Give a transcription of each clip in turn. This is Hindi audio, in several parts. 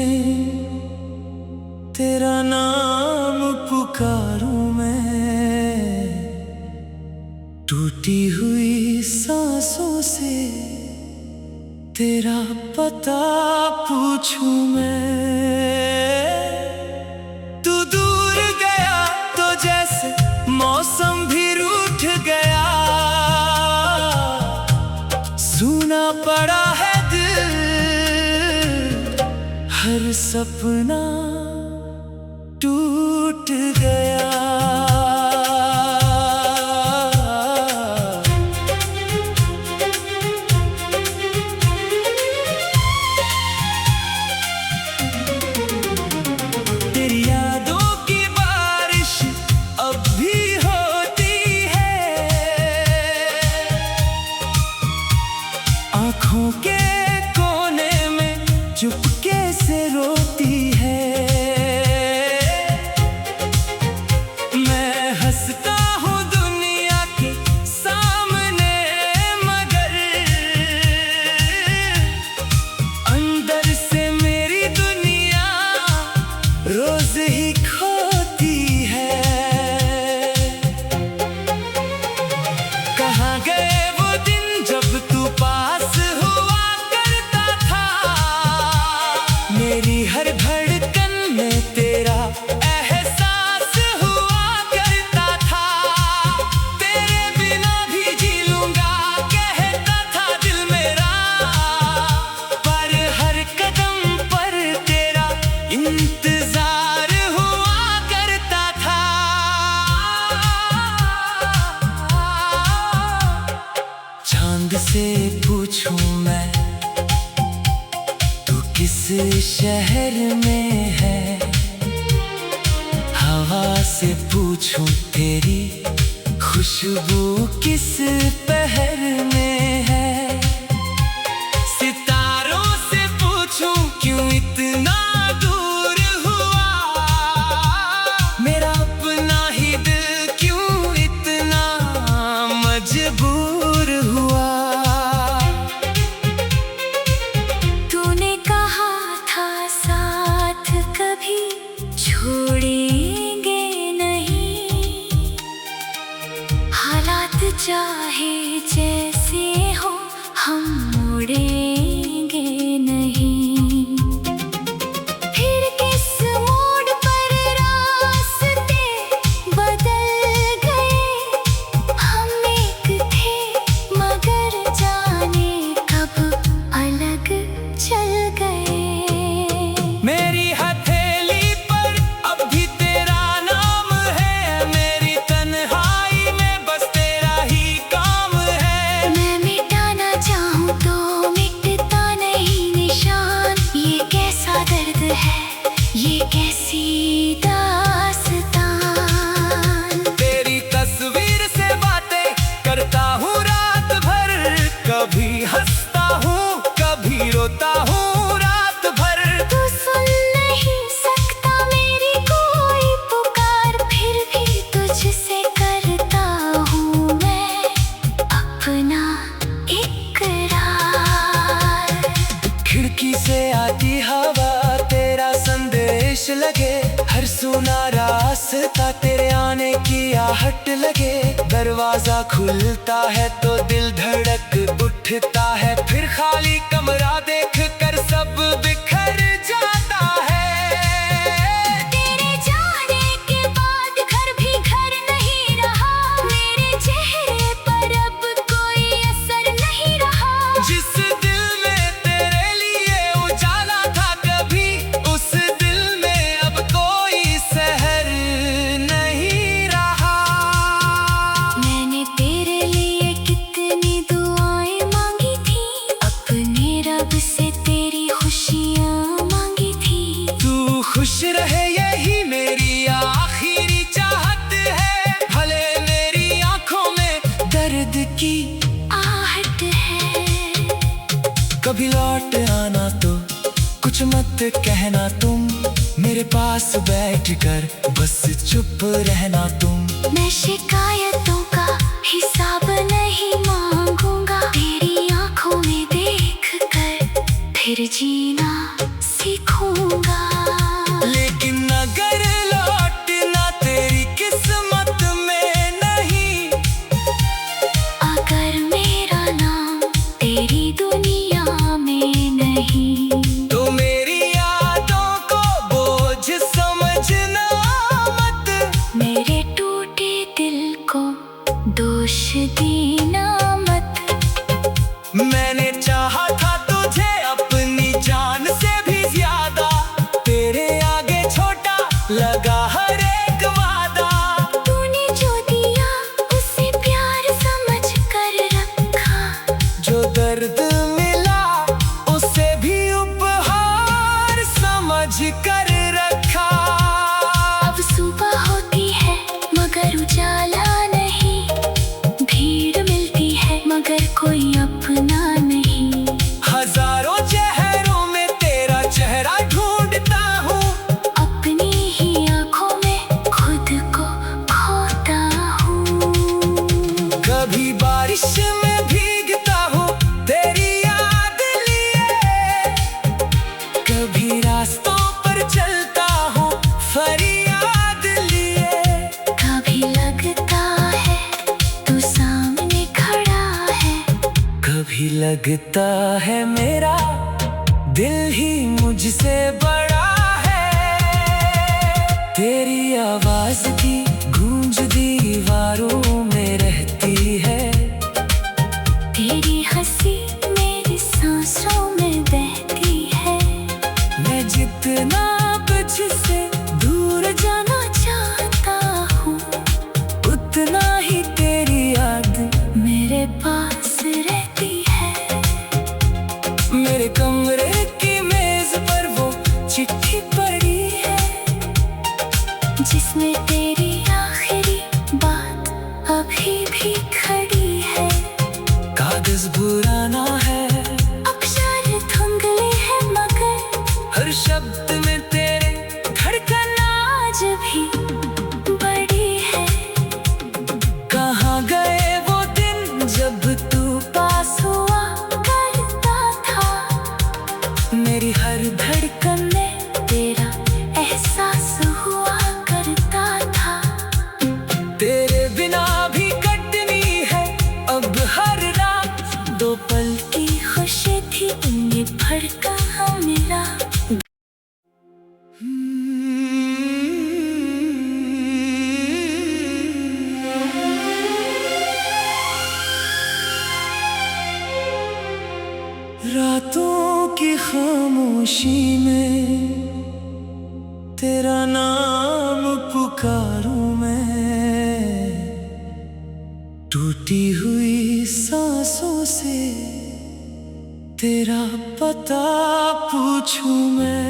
में तेरा नाम पुकारूं मैं, टूटी हुई सांसों से तेरा पता पूछूं मैं। तू दूर गया तो जैसे मौसम भी रूठ गया, सूना पड़ा है दिल, हर सपना टूट गया। तेरी यादों की बारिश अब भी होती है, आँखों के कोने में चुपके से रोती है। मैं हंसता हूँ दुनिया के सामने, मगर अंदर से मेरी दुनिया रोज ही खोती है। कहाँ गए वो दिन जब तू पास हुआ करता था, मेरी हर धड़कन में तेरा एहसास हुआ करता था। तेरे बिना भी जी लूंगा कहता था दिल मेरा, पर हर कदम पर तेरा इंतजार हुआ करता था। चांद से पूछूं मैं तू किस शहर में है, हवा से पूछूं तेरी खुशबू किस पहर में है, सितारों से पूछूं क्यों इतना दूर हुआ, मेरा अपना ही दिल क्यों इतना मजबूर हुआ। तूने कहा था साथ कभी छोड़ेंगे नहीं, हालात चाहे जैसे हो हम मुड़ेंगे नहीं। फिर किस मोड़ पर रास्ते बदल गए, हम एक थे मगर जाने कब अलग चल गए। मेरी हथेली पर अब भी तेरा नाम है, मेरी तन्हाई में बस तेरा ही काम है। मैं मिटाना चाहूँ तो मिटता नहीं निशान, ये कैसा दर्द है, ये कैसी दास्तान। तेरी तस्वीर से बातें करता हूँ रात भर, कभी हंसता हूँ कभी रोता हूँ रात भर। तू सुन नहीं सकता मेरी कोई पुकार, फिर भी तुझसे करता हूँ मैं अपना इकरार। खिड़की से आती हवा तेरा संदेश लगे, हर सुना रास्ता तेरे आने की आहट लगे। दरवाजा खुलता है तो दिल धड़क उठता है, फिर खाली कमरा देख कर सब बिखर जाता है। तेरे जाने के बाद घर भी घर नहीं रहा, मेरे चेहरे पर अब कोई असर नहीं रहा। जिस दिल में तेरे लिए उजाला था कभी, उस दिल में अब कोई सहर नहीं रहा। मैंने तेरे लिए कितनी दुआएं मांगी थी, अपने रब से तेरी खुशियाँ मांगी थी। तू खुश रहे यही मेरी आखिरी चाहत है, भले मेरी आंखों में दर्द की आहट है। कभी लौट आना तो कुछ मत कहना तुम, मेरे पास बैठ कर बस चुप रहना तुम। मैं शिकायतों का हिसाब नहीं मांगूंगा, तेरी आंखों में देख कर फिर जीना सीखूंगा। साझ कर रखा। अब सुबह होती है मगर उजाला नहीं, भीड़ मिलती है मगर कोई अपना नहीं। हजारों चेहरों में तेरा चेहरा ढूंढता हूँ, अपनी ही आंखों में खुद को खोता हूँ। कभी बारिश में भीगता हूँ तेरी याद लिए, कभी रास्तों पर चलता हूँ फरियाद लिए। कभी लगता है तू सामने खड़ा है, कभी लगता है मेरा दिल ही मुझसे बड़ा है। तेरी आवाज की गूंज दीवारों में रहती है, तेरी हंसी मेरी सांसों में बहती है। मैं जितना तुझसे दूर जाना चाहता हूँ, उतना ही तेरी याद मेरे पास रहती है। मेरे कमरे की मेज पर वो चिट्ठी पड़ी है, जिसमें तेरी आखिरी बात अभी भी खड़ी है। कागज पुराना है, अक्षर धुंधले हैं मगर हर शब्द में तेरे धड़कन आज भी बड़ी है। कहाँ गए वो दिन जब तू पास हुआ करता था, मेरी हर धड़कन में तेरा एहसास हुआ करता था। तेरे बिना भी कटनी है अब हर रात, दो पल की खुशी थी उन्हें भर कहाँ मिला। रातों की खामोशी में तेरा नाम पुकारूं मैं, टूटी हुई सांसों से तेरा पता पूछूं मैं।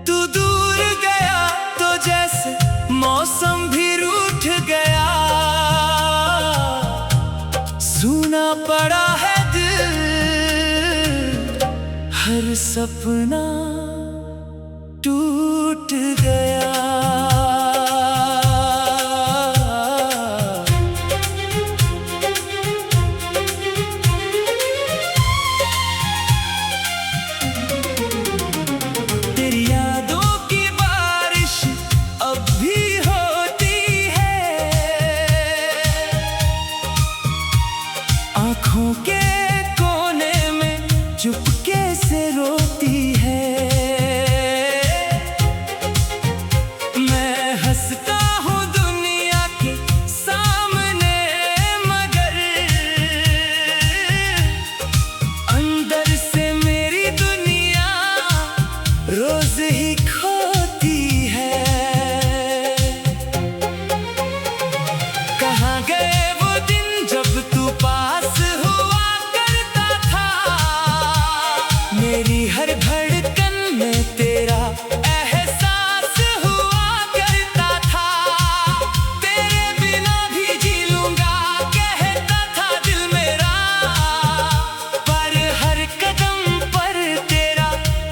तू दूर गया तो जैसे मौसम भी रूठ गया, सुना पड़ा है दिल हर सपना टूट गया। तेरी यादों की बारिश अब भी होती है, आँखों के कोने में चुपके से रोती है। मैं हंसता हूँ दुनिया के सामने मगर अंदर से मेरी दुनिया रोज ही खोती है। कहाँ गए वो दिन जब तू पास हुआ करता था, मेरी हर धड़कन में तेरा एहसास हुआ करता था। तेरे बिना भी जी लूंगा कहता था दिल मेरा, पर हर कदम पर तेरा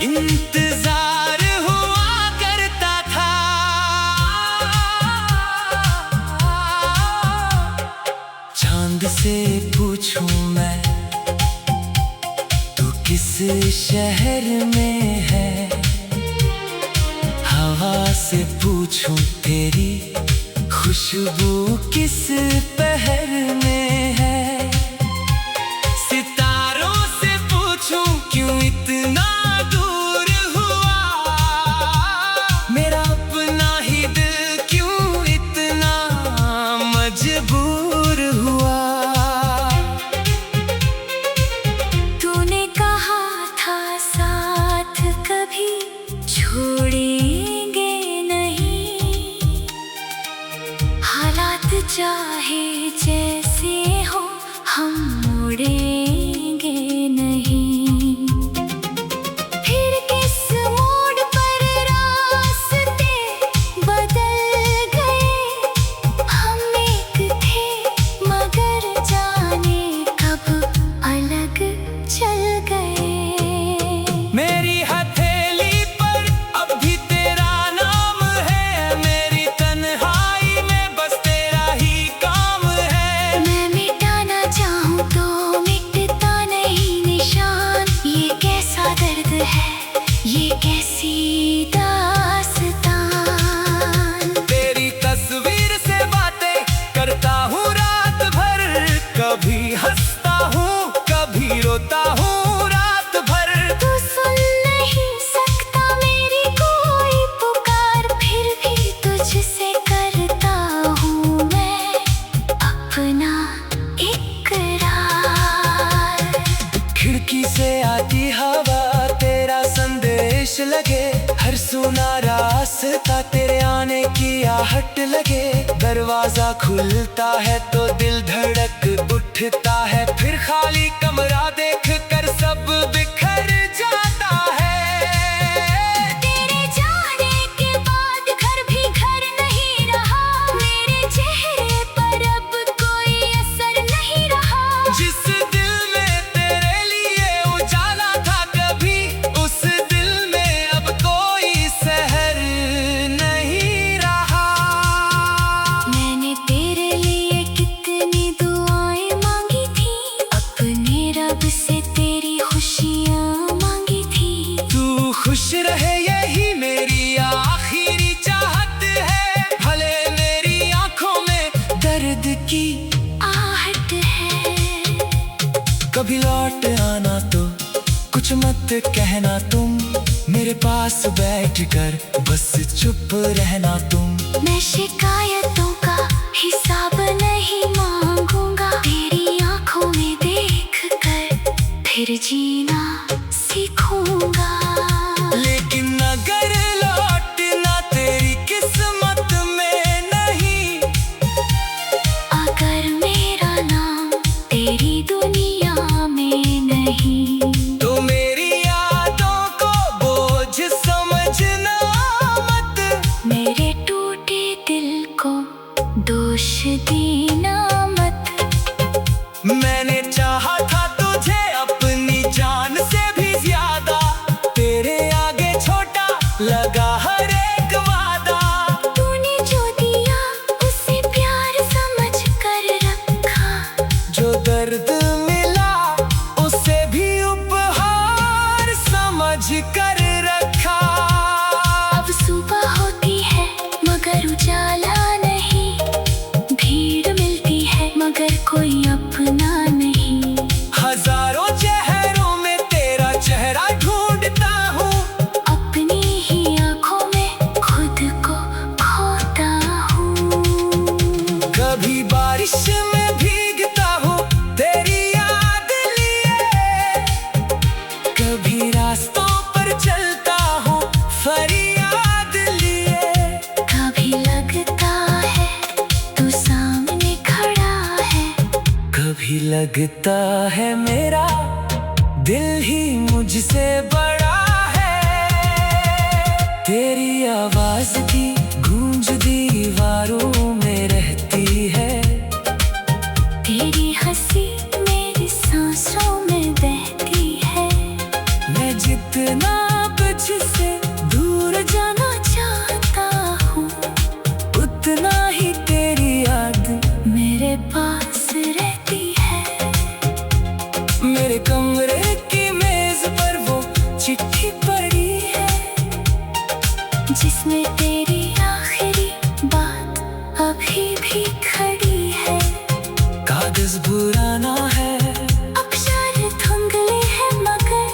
इंतजार हुआ करता था। चांद से पूछूं मैं तू किस शहर में है, हवा से पूछूं तेरी खुशबू किस पहर में है, सितारों से पूछूं क्यों इतना दूर हुआ, मेरा अपना ही दिल क्यों इतना मजबूर हुआ। तूने कहा था साथ कभी छोड़ेंगे नहीं, हालात चाहे जैसे हो ये कैसी दास्तान। तेरी तस्वीर से बातें करता हूँ रात भर, कभी हंसता हूँ कभी रोता हूँ रात भर। तू सुन नहीं सकता मेरी कोई पुकार, फिर भी तुझसे करता हूँ मैं अपना इकरार। खिड़की से आती हवा तेरा संदेश लगे, हर सुना रास्ता तेरे आने की आहट लगे। दरवाजा खुलता है तो दिल धड़क उठता है, फिर खाली कमरा देख कर सब बिखर जाता है। तेरे जाने के बाद घर भी घर नहीं रहा, मेरे चेहरे पर अब कोई असर नहीं रहा। जिस दिल में तेरे लिए उजाला था कभी, उस दिल में अब कोई सहर नहीं रहा। मैंने तेरे लिए कितनी दुआएं मांगी थी, अपने रब से तेरी खुशियाँ मांगी थी। तू खुश रहे यही मेरी आखिरी चाहत है, भले मेरी आंखों में दर्द की आहट है। कभी लौट आना तो कुछ मत कहना तुम, मेरे पास बैठ कर बस चुप रहना तुम। मैं शिकायतों का हिसाब नहीं मांगूंगा, तेरी आंखों में देख कर फिर जीना सीखूंगा। लेकिन अगर लौटना तेरी किस्मत में नहीं, अगर मेरा नाम तेरी दुनिया में नहीं, तो मेरी यादों को बोझ समझना मत। मेरे टूटे दिल को दोष देना मत। मैंने चाहा था तुझे अपनी जान से भी ज्यादा, तेरे आगे छोटा लगा हर एक वादा। तूने जो दिया उसे प्यार समझ कर रखा, जो दर्द मिला उसे भी उपहार समझ कर रखा। अब सुबह होती है मगर उजाला नहीं, भीड़ मिलती है मगर कोई अपना नहीं। हजारों चेहरों में तेरा चेहरा ढूंढता हूँ, अपनी ही आंखों में खुद को खोता हूँ। कभी बारिश में भीगता हूँ तेरी याद लिए, कभी रास्तों पर चलता हूँ फरियाद लिए। कभी लगता है तू सामने खड़ा है, कभी लगता है मेरा दिल ही मुझसे बड़ा है। तेरी आवाज की गूंज दीवारों में रहती है, तेरी हंसी मेरी सांसों में बहती है। मैं जितना तुझसे दूर जाना चाहता हूँ, उतना ही तेरी याद मेरे पास रहती है। मेरे कमरे की मेज पर वो चिट्ठी पड़ी है, जिसमें तेरी आखिरी बात अभी भी खड़ी है। कागज पुराना है, अक्षर धुंधले हैं मगर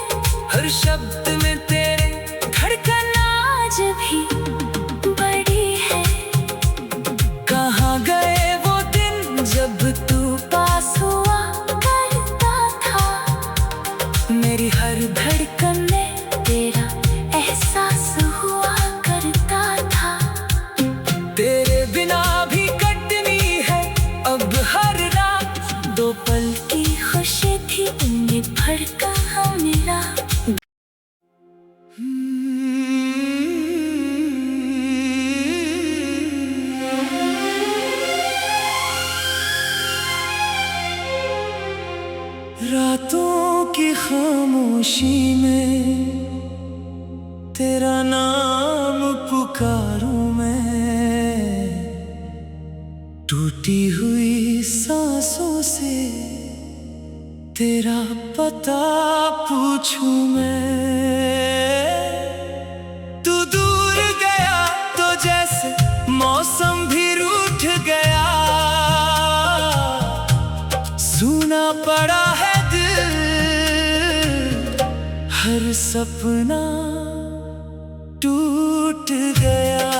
हर शब्द में तेरे धड़कन आज भी बड़ी है। कहाँ गए वो दिन जब तू पास हुआ करता था, मेरी हर धड़कन में तेरा एहसास हुआ करता था। तेरे बिना भी कटनी है अब हर रात, दो पल की खुशी थी उन्हें भड़का मिला। रातों की खामोशी में तेरा नाम पुकारूं मैं, टूटी हुई सांसों से तेरा पता पूछूं मैं। सपना टूट गया।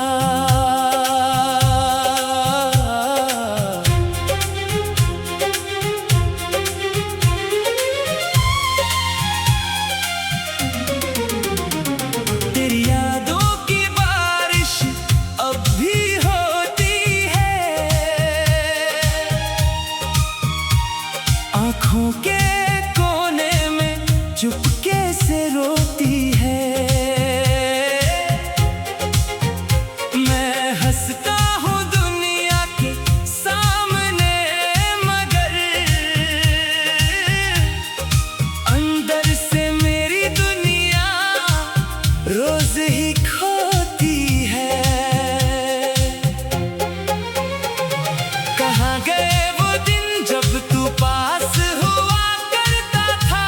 तेरी यादों की बारिश अब भी होती है, आँखों के कोने में चुपके से रोती है। मैं हंसता हूँ दुनिया के सामने, मगर अंदर से मेरी दुनिया रोज ही खोती है। कहाँ गए वो दिन जब तू पास हुआ करता था,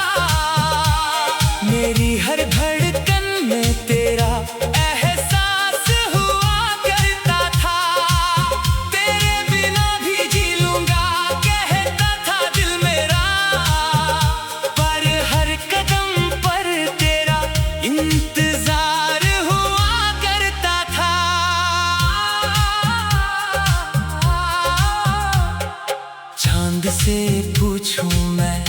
मेरी हर धड़कन में तेरा एहसास हुआ करता था। तेरे बिना भी जी लूंगा कहता था दिल मेरा, पर हर कदम पर तेरा इंतजार हुआ करता था। चांद से पूछूं मैं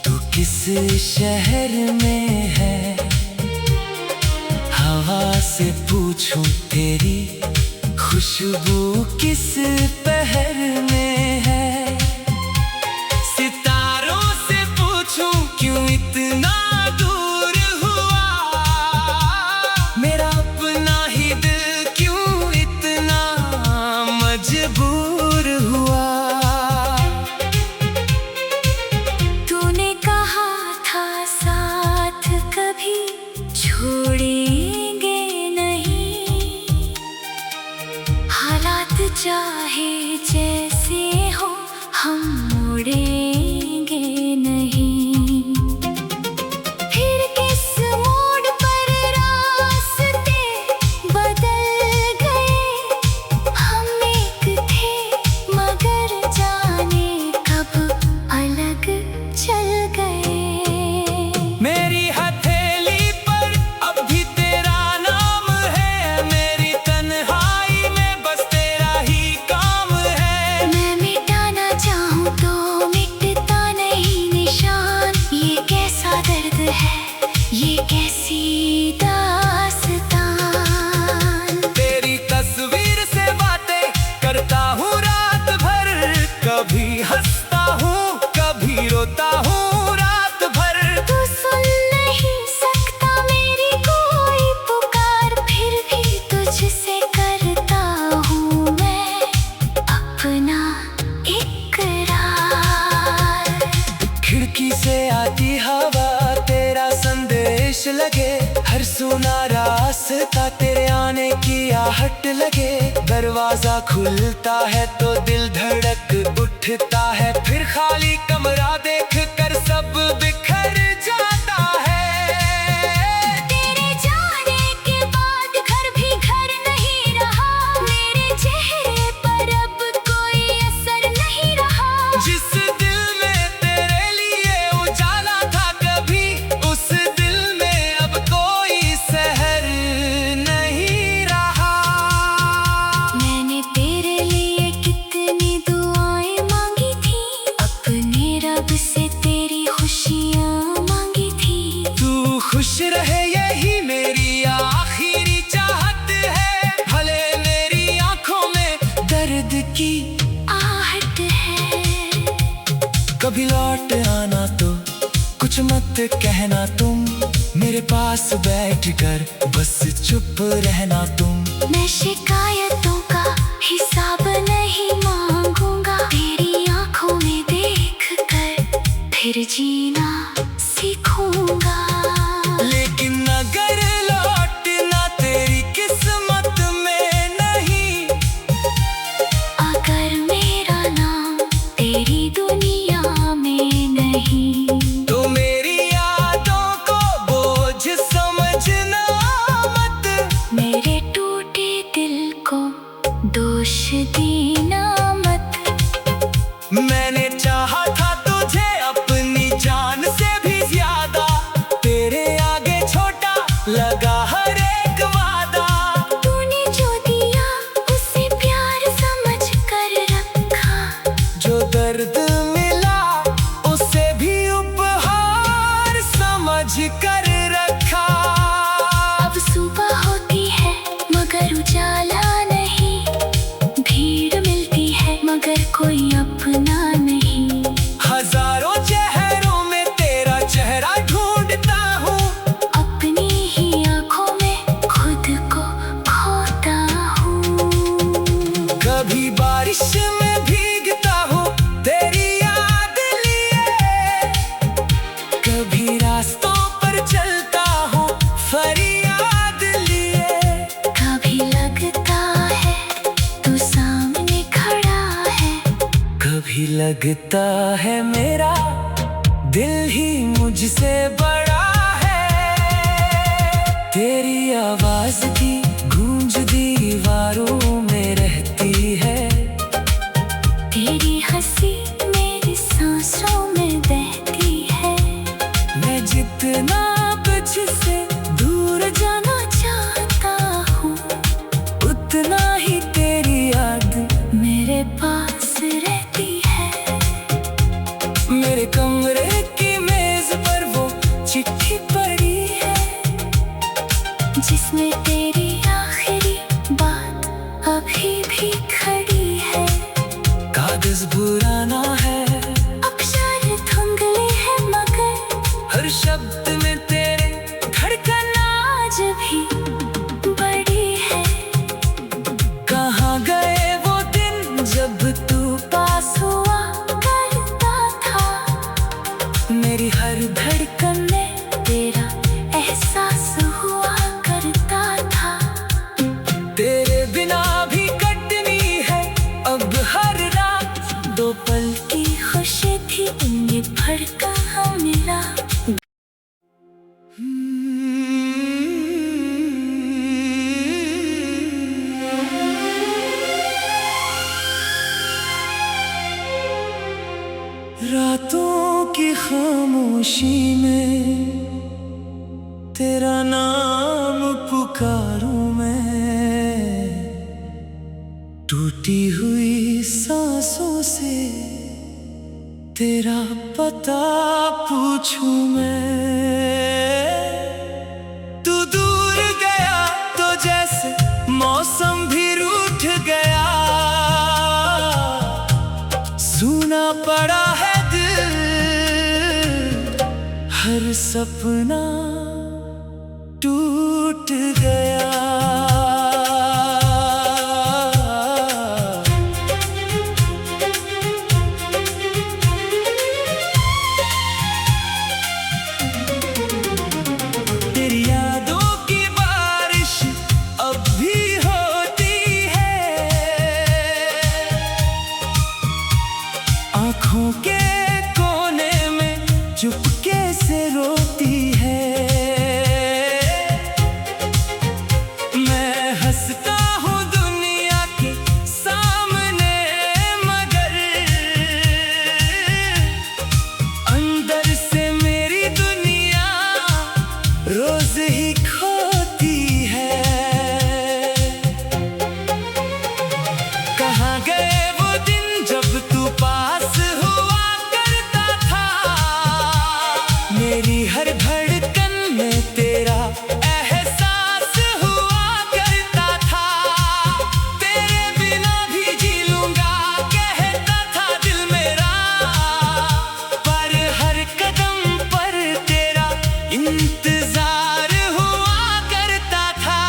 तू किस शहर में है, हवा से पूछूं तेरी खुशबू किस पहर में है, सितारों से पूछूं क्यों इतना दूर हुआ, मेरा अपना ही दिल क्यों इतना मजबूर हुआ। तूने कहा था साथ कभी छोड़ेंगे नहीं, हालात चाहे जैसे हो हम मुड़ेंगे नहीं। फिर किस मोड़ पर रास्ते बदल गए, हम एक थे मगर जाने कब अलग चल गए। मेरी हथेली पर अब भी तेरा नाम है, मेरी तन्हाई में बस तेरा ही काम है। मैं मिटाना चाहूँ तो मिटता नहीं निशान, ये कैसा दर्द है, ये कैसी दास्तान। तेरी तस्वीर से बातें करता हूँ रात भर, कभी हंसता हूँ कभी रोता हूँ रात भर। तू सुन नहीं सकता मेरी कोई पुकार, फिर भी तुझसे करता हूँ मैं अपना इकरार। खिड़की से आती हवा तेरा संदेश लगे, हर सुना रास्ता तेरे आने की आहट लगे। दरवाजा खुलता है तो दिल धड़क उठता है, फिर खाली कमरा देख कर सब बिखर जाता है। तेरे जाने के बाद घर भी घर नहीं रहा, मेरे चेहरे पर अब कोई असर नहीं रहा। जिस दिल में तेरे लिए उजाला था कभी, उस दिल में अब कोई सहर नहीं रहा। मैंने तेरे लिए कितनी दुआएं मांगी थी, अपने रब से तेरी खुशियाँ मांगी थी। तू खुश रहे यही मेरी आखिरी चाहत है, भले मेरी आंखों में दर्द की आहट है। कभी लौट आना तो कुछ मत कहना तुम, मेरे पास बैठ कर बस चुप रहना तुम। मैं शिकायतों का हिसाब नहीं मांगूंगा, तेरी आंखों में देख कर फिर जीना सीखूंगा। लेकिन अगर लौटना तेरी किस्मत में नहीं, अगर मेरा नाम तेरी दुनिया में नहीं, तो मेरी यादों को बोझ समझना मत, मेरे टूटे दिल को दोष देना मत। मैंने चाहा था तुझे अपनी जान लगा हर एक वादा। तूने जो दिया उसे प्यार समझ कर रखा, जो दर्द मिला उसे भी उपहार समझ कर रखा। अब सुबह होती है मगर उजाला नहीं, भीड़ मिलती है मगर कोई अपना नहीं। हजारों चेहरों में तेरा चेहरा ढूंढता हूँ, अपनी ही आंखों में खुद को खोता हूँ। कभी बारिश में भीगता हूँ तेरी याद लिए, कभी रास्तों पर चलता हूँ फरियाद लिए। कभी लगता है तू सामने खड़ा है, कभी लगता है मेरा दिल ही मुझसे बड़ा है। तेरी आवाज की गूंज दीवारों में रहती है, तेरी हंसी मेरी सांसों में बहती है। मैं जितना तुझसे दूर जाना चाहता हूँ, उतना ही तेरी याद मेरे पास रहती है। मेरे कमरे की मेज पर वो चिट्ठी पड़ी है, जिसमें तेरी आखिरी बात अभी भी खड़ी है। कागज पुराना है, अक्षर धुंधले हैं मगर हर शब्द में तेरे धड़कन आज भी बड़ी है। कहाँ गए वो दिन जब तू पास हुआ करता था, मेरी हर धड़कन में तेरा एहसास हुआ करता था। तेरे बिना भी कटनी है अब हर रात। दो पल की खुशी थी उन्हें भड़का मिला। रातों की खामोशी में तेरा नाम पुकारूं मैं, टूटी हुई सांसों से तेरा पता पूछूं मैं। तू दूर गया तो जैसे मौसम भी रूठ गया, सूना पड़ा है दिल, हर सपना टूट गया। तेरी यादों की बारिश अब भी होती है, आँखों के कोने में चुपके से रोती है। मैं हंसता हूँ दुनिया के सामने मगर अंदर से मेरी दुनिया रोज ही खोती है। कहाँ गए वो दिन जब तू पास हुआ करता था, मेरी हर धड़कन में तेरा एहसास हुआ करता था। तेरे बिना भी जी लूंगा कहता था दिल मेरा, पर हर कदम पर तेरा इंतजार हुआ करता था।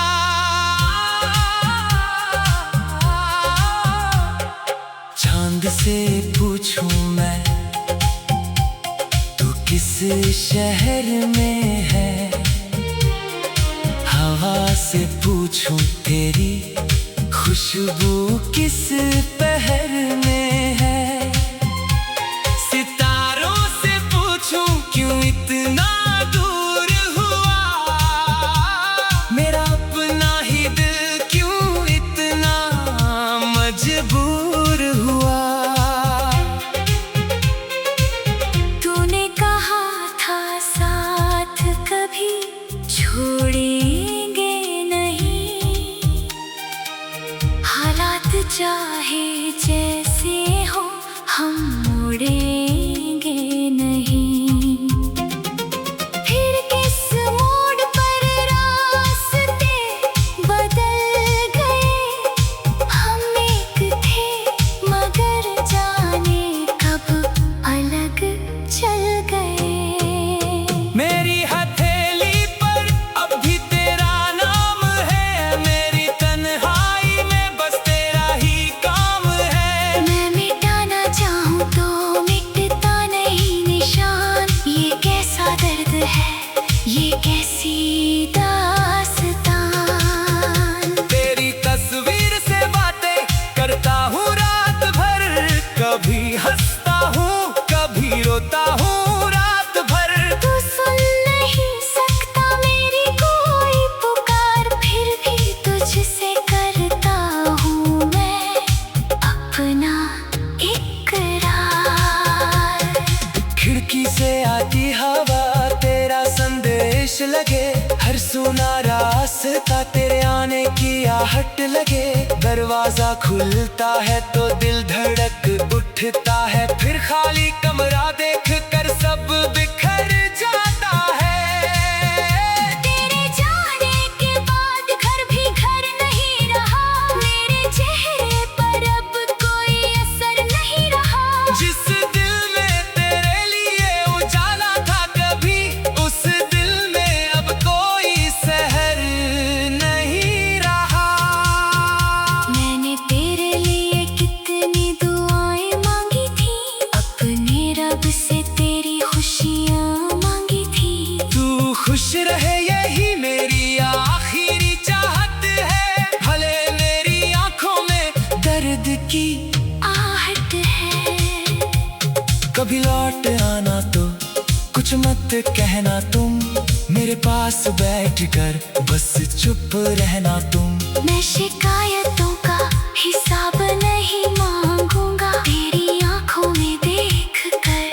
चांद से पूछूं मैं तू किस शहर में है, हवा से पूछूं तेरी खुशबू किस पहर में है, सितारों से पूछूं क्यों इतना दूर हुआ, मेरा अपना ही दिल क्यों इतना मजबूर हुआ। तूने कहा था साथ कभी छोड़े दास्तान। तेरी तस्वीर से बातें करता हूँ रात भर, कभी हंसता हूँ कभी रोता हूँ रात भर। तू सुन नहीं सकता मेरी कोई पुकार, फिर भी तुझसे करता हूँ मैं अपना इकरार। खिड़की से आती हवा तेरा संदेश लगे, हर सुना रास्ता तेरे आने की आहट लगे। दरवाजा खुलता है तो दिल धड़क उठता है, फिर खाली कमरा देख कर सब बिखर जाता है। तेरे जाने के बाद घर भी घर नहीं रहा, मेरे चेहरे पर अब कोई असर नहीं रहा। जिस दिल में तेरे लिए उजाला था कभी, उस दिल में अब कोई सहर नहीं रहा। मैंने तेरे लिए कितनी दुआएं मांगी थी, अपने रब से तेरी खुशियाँ मांगी थी। तू खुश रहे यही मेरी आखिरी चाहत है, भले मेरी आंखों में दर्द की आहट है। कभी लौट आना तो कुछ मत कहना तुम, मेरे पास बैठकर बस चुप रहना तुम। मैं शिकायतों का हिसाब नहीं मांगूंगा, तेरी आंखों में देख कर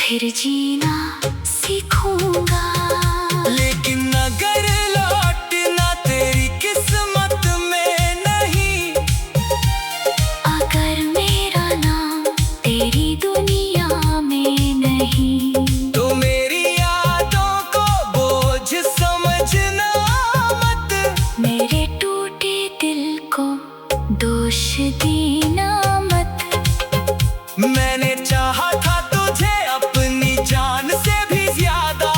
फिर जीना सीखूंगा। लेकिन अगर लौटना तेरी किस्मत में नहीं, अगर मेरा नाम तेरी दुनिया में नहीं, तो मेरी यादों को बोझ समझना मत। मेरे टूटे दिल को दोष देना मत। मैंने चाहा था तुझे अपनी जान से भी ज्यादा,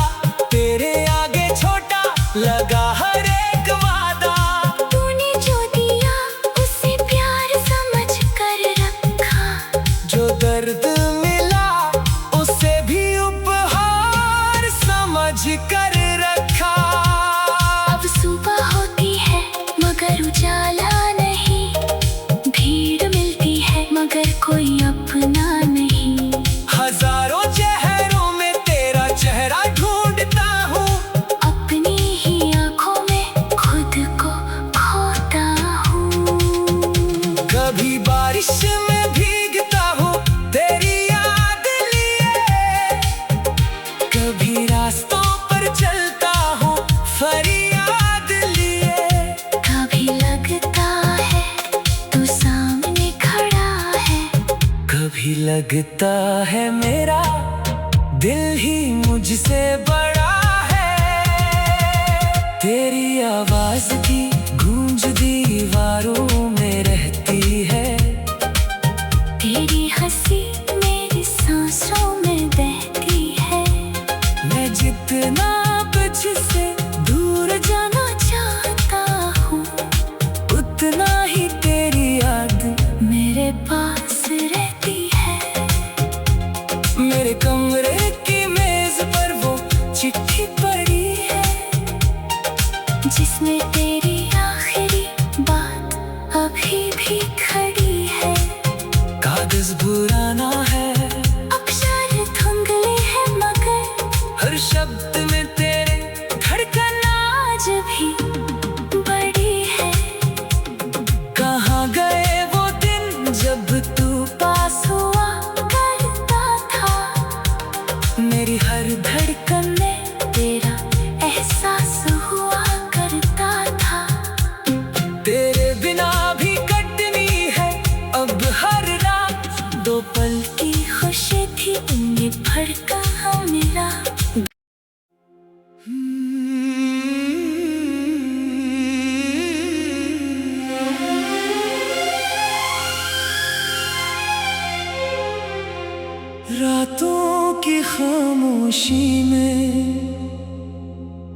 तेरे आगे छोटा लगा हर एक वादा। तूने जो दिया उसे प्यार समझ कर रखा, जो दर्द मिला उसे भी उपहार समझ कर रखा। अब सुबह होती है मगर उजाला नहीं, भीड़ मिलती है मगर कोई अपना नहीं। हजारों चेहरों में तेरा चेहरा ढूंढता हूँ, अपनी ही आंखों में खुद को खोता हूँ। कभी बारिश में भीगता हूँ तेरी याद लिए, कभी रास्तों पर चलता हूँ फरियाद लिए। कभी लगता है तू सामने खड़ा है, कभी लगता है मेरा दिल ही मुझसे बड़ा है। तेरी आवाज की गूंज दीवारों में रहती है, तेरी हंसी मेरी सांसों में बहती है। मैं जितना तुझसे दूर जाना चाहता हूँ, उतना ही तेरी याद मेरे पास रहती है। मेरे कमरे की मेज पर वो चिट्ठी पड़ी है, जिसमें तेरी आखिरी बात अभी भी खड़ी है। कागज पुराना है, अक्षर धुंधले हैं मगर हर शब्द में तेरे धड़कन आज भी बड़ी है। कहाँ गए वो दिन जब तू पास हुआ करता था, मेरी हर धड़कन में तेरा एहसास हुआ करता था। तेरे बिना भी कटनी है अब हर रात, दो पल की खुशी थी उन्हें भर कहाँ मिला। रातों की खामोशी में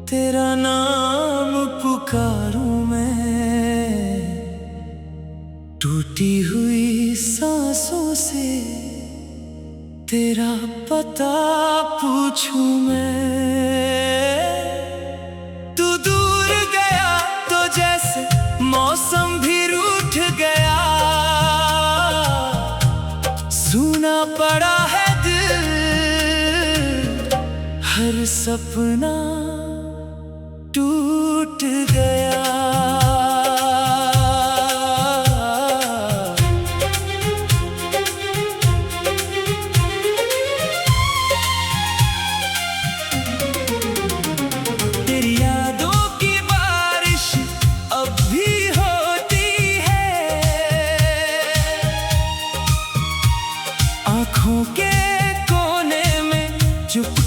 तेरा नाम पुकारूं मैं, टूटी हुई सांसों से तेरा पता पूछूं मैं। जैसे मौसम भी रूठ गया, सूना पड़ा है दिल, हर सपना टूट गया। तेरी यादों की बारिश अब भी होती है, आँखों के कोने में चुप